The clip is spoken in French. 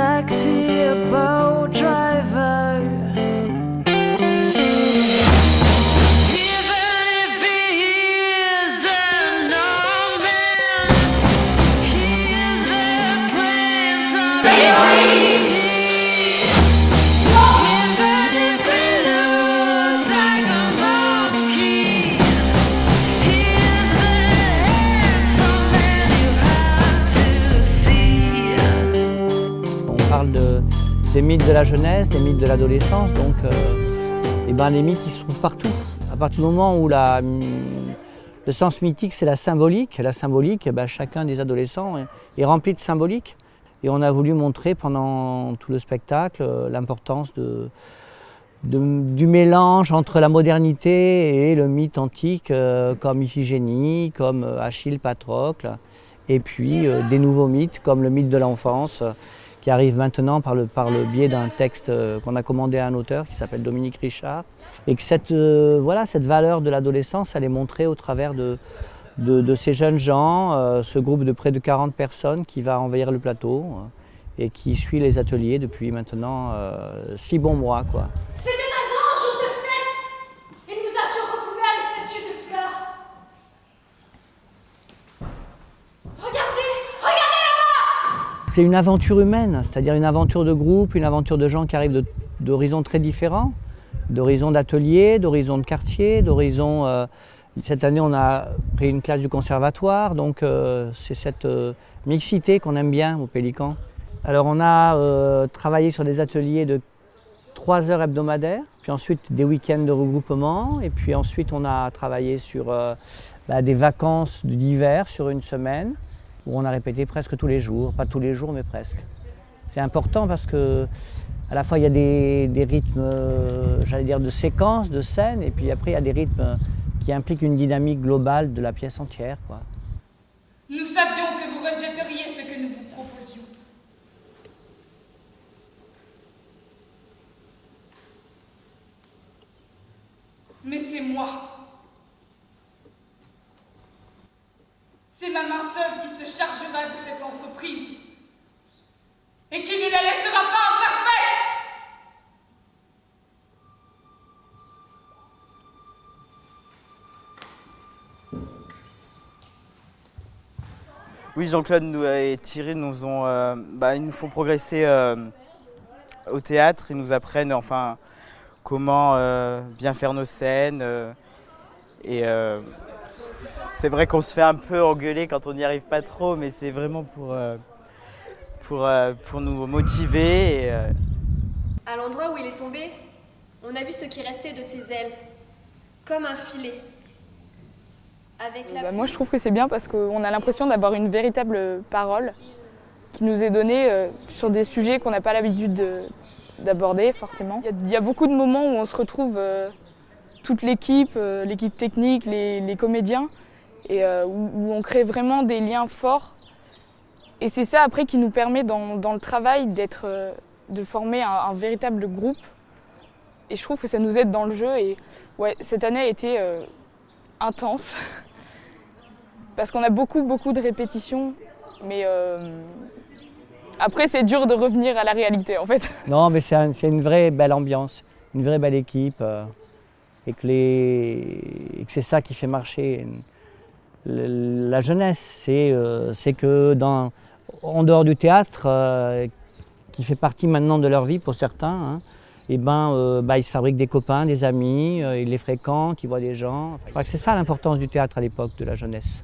taxi, a boat driver. Des mythes de la jeunesse, des mythes de l'adolescence, donc les mythes ils se trouvent partout. À partir du moment où le sens mythique c'est la symbolique, chacun des adolescents est rempli de symbolique. Et on a voulu montrer pendant tout le spectacle l'importance du mélange entre la modernité et le mythe antique comme Iphigénie, comme Achille, Patrocle, et puis des nouveaux mythes comme le mythe de l'enfance, qui arrive maintenant par le biais d'un texte qu'on a commandé à un auteur qui s'appelle Dominique Richard. Et que cette valeur de l'adolescence, elle est montrée au travers de ces jeunes gens, ce groupe de près de 40 personnes qui va envahir le plateau et qui suit les ateliers depuis maintenant 6 bons mois, quoi. C'était un grand jour de fête et nous avions recouvert les statues de fleurs. Regardez là-bas! C'est une aventure humaine, c'est-à-dire une aventure de groupe, une aventure de gens qui arrivent d'horizons très différents, d'horizons d'ateliers, d'horizons de quartier, d'horizons... Cette année, on a pris une classe du conservatoire, donc c'est cette mixité qu'on aime bien au Pélican. Alors on a travaillé sur des ateliers de 3 heures hebdomadaires, puis ensuite des week-ends de regroupement, et puis ensuite on a travaillé sur des vacances d'hiver sur une semaine, où on a répété presque tous les jours, pas tous les jours mais presque. C'est important parce que à la fois il y a des rythmes, j'allais dire de séquences, de scènes, et puis après il y a des rythmes qui impliquent une dynamique globale de la pièce entière, quoi. Nous savions que vous rejetteriez ce que nous vous proposions. Mais c'est moi. C'est ma main seule qui se chargera de cette entreprise et qui ne la laissera pas imparfaite. Oui, Jean-Claude et Thierry ils nous font progresser au théâtre, ils nous apprennent enfin comment bien faire nos scènes c'est vrai qu'on se fait un peu engueuler quand on n'y arrive pas trop, mais c'est vraiment pour nous motiver. À l'endroit où il est tombé, on a vu ce qui restait de ses ailes, comme un filet. Moi je trouve que c'est bien parce qu'on a l'impression d'avoir une véritable parole qui nous est donnée sur des sujets qu'on n'a pas l'habitude d'aborder forcément. Il y a beaucoup de moments où on se retrouve toute l'équipe, l'équipe technique, les comédiens, et où on crée vraiment des liens forts. Et c'est ça après qui nous permet dans le travail de former un véritable groupe. Et je trouve que ça nous aide dans le jeu. Et ouais, cette année a été intense. Parce qu'on a beaucoup de répétitions, mais après c'est dur de revenir à la réalité en fait. Non, mais c'est une vraie belle ambiance, une vraie belle équipe, et que c'est ça qui fait marcher la jeunesse. C'est que en dehors du théâtre, qui fait partie maintenant de leur vie pour certains, ils se fabriquent des copains, des amis, ils les fréquentent, ils voient des gens. Je crois que c'est ça l'importance du théâtre à l'époque de la jeunesse.